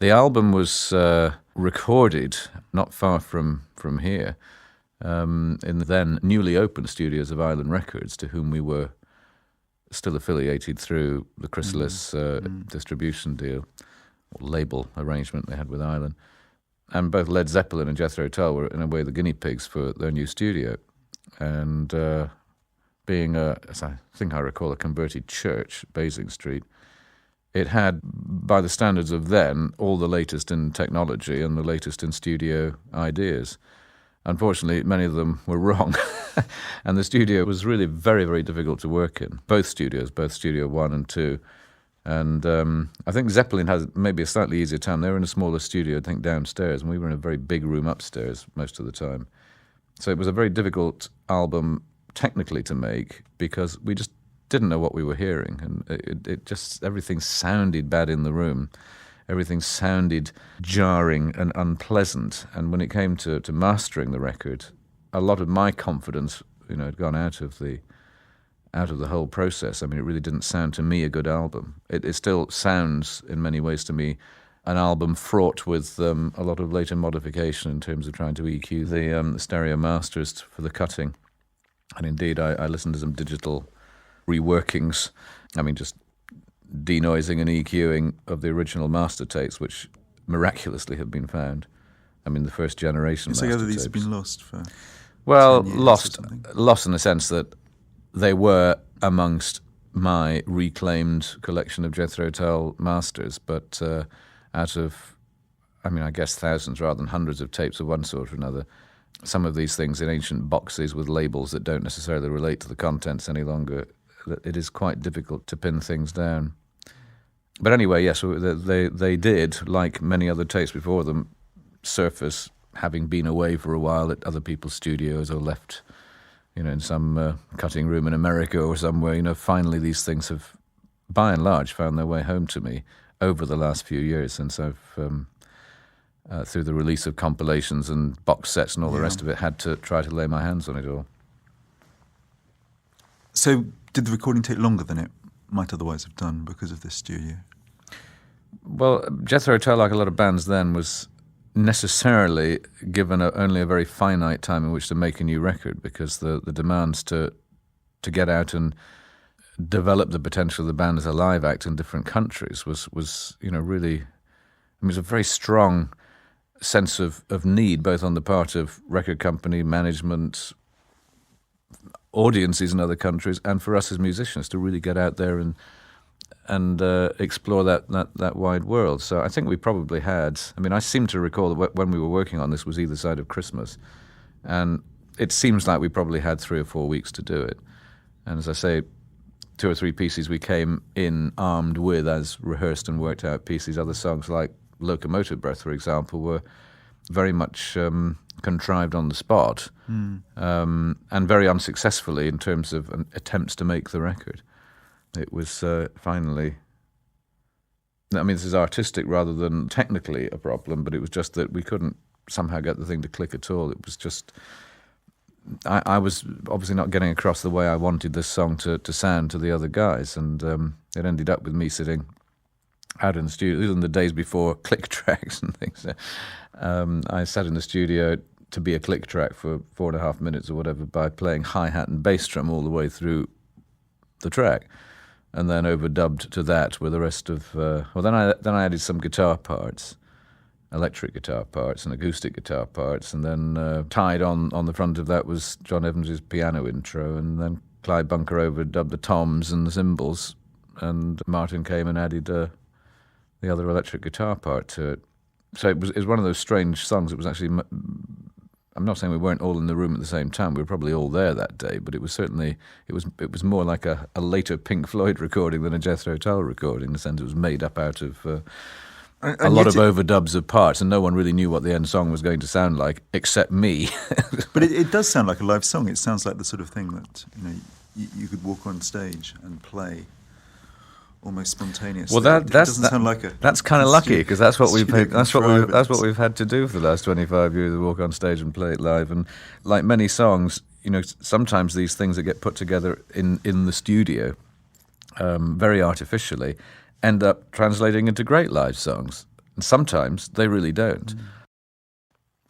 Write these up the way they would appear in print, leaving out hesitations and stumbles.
The album was recorded not far from here in the then newly opened studios of Island Records, to whom we were still affiliated through the Chrysalis distribution deal, or label arrangement they had with Island. And both Led Zeppelin and Jethro Tull were, in a way, the guinea pigs for their new studio. And being, as I think I recall, a converted church, Basing Street, it had, by the standards of then, all the latest in technology and the latest in studio ideas. Unfortunately, many of them were wrong. And the studio was really very, very difficult to work in. Both studios, both Studio 1 and 2. And I think Zeppelin has maybe a slightly easier time. They were in a smaller studio, I think, downstairs, and we were in a very big room upstairs most of the time. So it was a very difficult album technically to make because we just didn't know what we were hearing. And it just, everything sounded bad in the room. Everything sounded jarring and unpleasant. And when it came to mastering the record, a lot of my confidence, had gone out of the whole process. I mean, it really didn't sound to me a good album. It still sounds, in many ways to me, an album fraught with a lot of later modification in terms of trying to EQ the stereo masters for the cutting. And indeed, I listened to some digital reworkings. I mean, just denoising and EQing of the original master tapes, which miraculously have been found. I mean, the first generation master tapes. So these have been lost for 10 Well, years lost in the sense that they were amongst my reclaimed collection of Jethro Tull masters, but out of, I guess thousands rather than hundreds of tapes of one sort or another, some of these things in ancient boxes with labels that don't necessarily relate to the contents any longer, it is quite difficult to pin things down. But anyway, yes, they did, like many other tapes before them, surface having been away for a while at other people's studios or left, in some cutting room in America or somewhere. Finally these things have, by and large, found their way home to me over the last few years since I've, through the release of compilations and box sets and all the rest of it, had to try to lay my hands on it all. So did the recording take longer than it might otherwise have done because of this studio? Well, Jethro Tull, like a lot of bands then, was necessarily given only a very finite time in which to make a new record, because the demands to get out and develop the potential of the band as a live act in different countries was really, it was a very strong sense of need, both on the part of record company management, audiences in other countries, and for us as musicians to really get out there and explore that wide world. So I think we probably had, I seem to recall that when we were working on this was either side of Christmas, and it seems like we probably had 3 or 4 weeks to do it. And as I say, 2 or 3 pieces we came in armed with as rehearsed and worked out pieces. Other songs like Locomotive Breath, for example, were very much contrived on the spot, and very unsuccessfully in terms of attempts to make the record. It was finally, this is artistic rather than technically a problem, but it was just that we couldn't somehow get the thing to click at all. It was just, I was obviously not getting across the way I wanted this song to sound to the other guys, and it ended up with me sitting out in the studio. These were the days before click tracks and things. I sat in the studio to be a click track for 4.5 minutes or whatever by playing hi-hat and bass drum all the way through the track, and then overdubbed to that with the rest of... then I added some guitar parts, electric guitar parts and acoustic guitar parts, and then tied on the front of that was John Evans' piano intro, and then Clyde Bunker overdubbed the toms and the cymbals, and Martin came and added the other electric guitar part to it. So it was one of those strange songs. It was actually... I'm not saying we weren't all in the room at the same time. We were probably all there that day, but it was certainly it was more like a later Pink Floyd recording than a Jethro Tull recording, in the sense it was made up out of a lot of overdubs of parts, and no one really knew what the end song was going to sound like except me. But it does sound like a live song. It sounds like the sort of thing that you could walk on stage and play almost spontaneously. Well, it doesn't sound like that's kind of lucky, because that's what we've had to do for the last 25 years: walk on stage and play it live. And like many songs, sometimes these things that get put together in the studio, very artificially, end up translating into great live songs. And sometimes they really don't.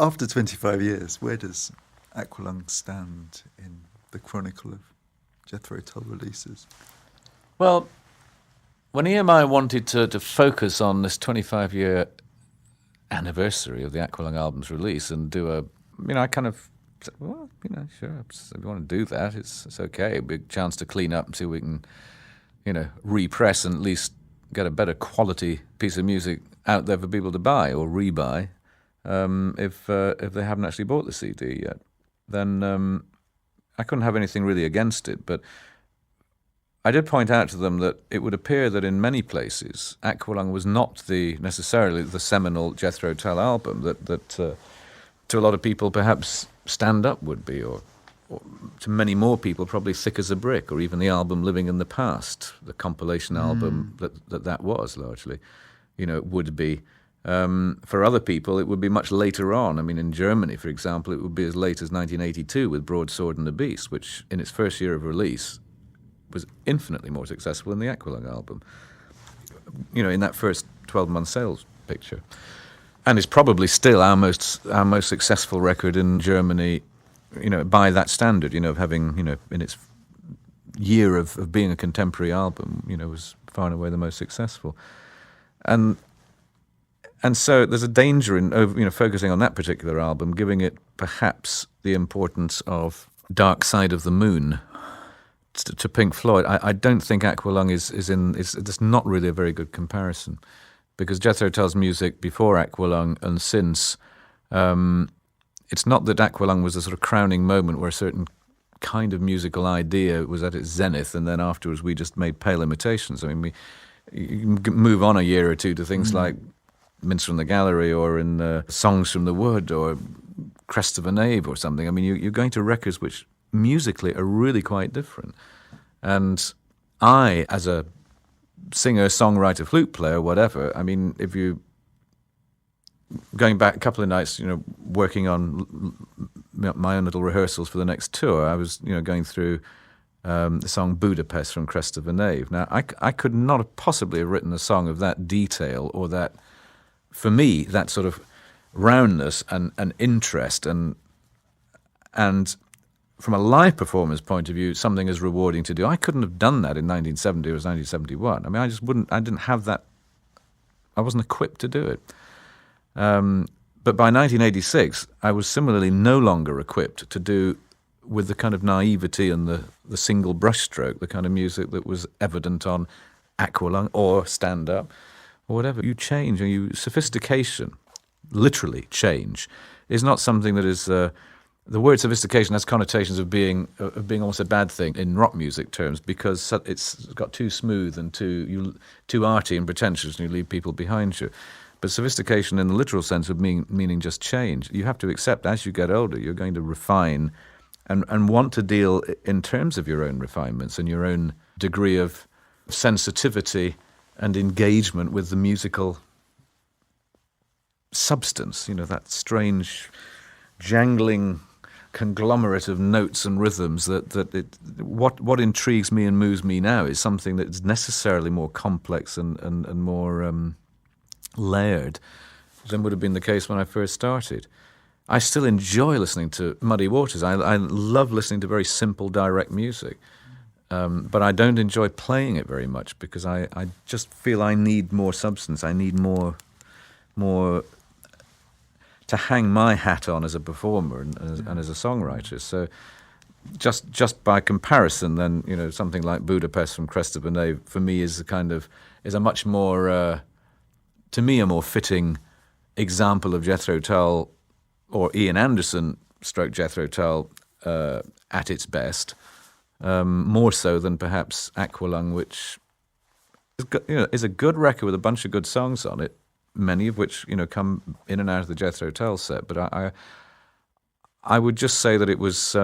After 25 years, where does Aqualung stand in the chronicle of Jethro Tull releases? Well, when EMI wanted to focus on this 25-year anniversary of the Aqualung album's release and do I kind of said, well, sure, if you want to do that, it's okay. A big chance to clean up and see if we can, repress and at least get a better quality piece of music out there for people to buy or rebuy if they haven't actually bought the CD yet. Then I couldn't have anything really against it, but I did point out to them that it would appear that in many places Aqualung was not necessarily the seminal Jethro Tull album that to a lot of people perhaps Stand Up would be, or to many more people probably Thick as a Brick, or even the album Living in the Past, the compilation album that was largely, would be. For other people, it would be much later on. I mean, in Germany, for example, it would be as late as 1982 with Broadsword and the Beast, which in its first year of release was infinitely more successful than the Aqualung album, in that first 12-month sales picture. And it's probably still our most successful record in Germany, by that standard, of having, in its year of being a contemporary album, was far and away the most successful. And so there's a danger in focusing on that particular album, giving it perhaps the importance of Dark Side of the Moon to Pink Floyd. I don't think Aqualung is not really a very good comparison, because Jethro Tull's music before Aqualung and since, it's not that Aqualung was a sort of crowning moment where a certain kind of musical idea was at its zenith, and then afterwards we just made pale imitations. I mean, you can move on a year or two to things like Minstrel in the Gallery, or in Songs from the Wood, or Crest of a Knave or something. I mean, you're going to records which musically are really quite different. And I, as a singer, songwriter, flute player, whatever, I mean, if you going back a couple of nights, working on my own little rehearsals for the next tour, I was, going through the song Budapest from Crest of a Knave. Now, I could not have possibly have written a song of that detail, or that, for me, that sort of roundness and interest and from a live performance point of view, something as rewarding to do. I couldn't have done that in 1970 or 1971. I mean, I didn't have that, I wasn't equipped to do it. But by 1986, I was similarly no longer equipped to do with the kind of naivety and the single brushstroke, the kind of music that was evident on Aqualung or Stand Up or whatever. You change, and sophistication, literally change, is not something that is... the word sophistication has connotations of being almost a bad thing in rock music terms, because it's got too smooth and too arty and pretentious, and you leave people behind you. But sophistication in the literal sense of meaning just change. You have to accept as you get older, you're going to refine and want to deal in terms of your own refinements and your own degree of sensitivity and engagement with the musical substance, that strange jangling conglomerate of notes and rhythms what intrigues me and moves me now is something that's necessarily more complex and more layered than would have been the case when I first started. I still enjoy listening to Muddy Waters. I love listening to very simple, direct music, but I don't enjoy playing it very much, because I just feel I need more substance. I need more to hang my hat on as a performer and as a songwriter. So just by comparison, then, something like Budapest from Crest of a Knave for me is a much more, to me, a more fitting example of Jethro Tull, or Ian Anderson stroke Jethro Tull at its best, more so than perhaps Aqualung, which is a good record with a bunch of good songs on it, many of which come in and out of the Jethro Tull set. But I would just say that it was,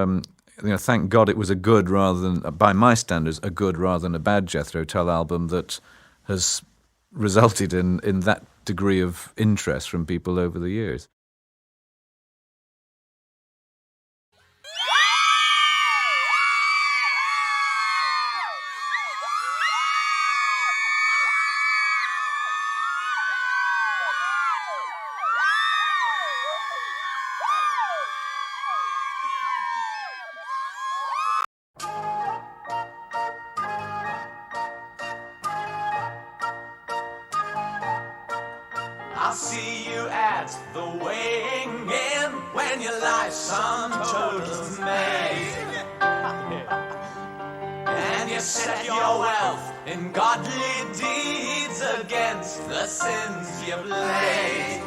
thank God it was a good rather than, by my standards, a good rather than a bad Jethro Tull album that has resulted in that degree of interest from people over the years. that's the weighing in when your life's on total maze. And you set your wealth in godly deeds against the sins you blaze.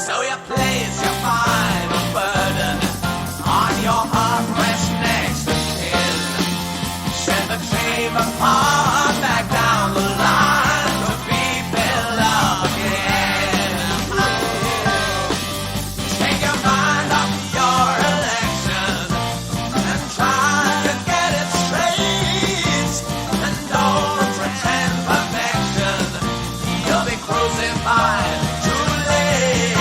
So you place your final burden on your heart-rest next of kin. Send the chamber on back down the line to be built up again. Take your mind off your election and try to get it straight. And don't pretend perfection, you'll be crucified too late.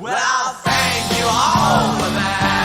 Well, thank you all for that.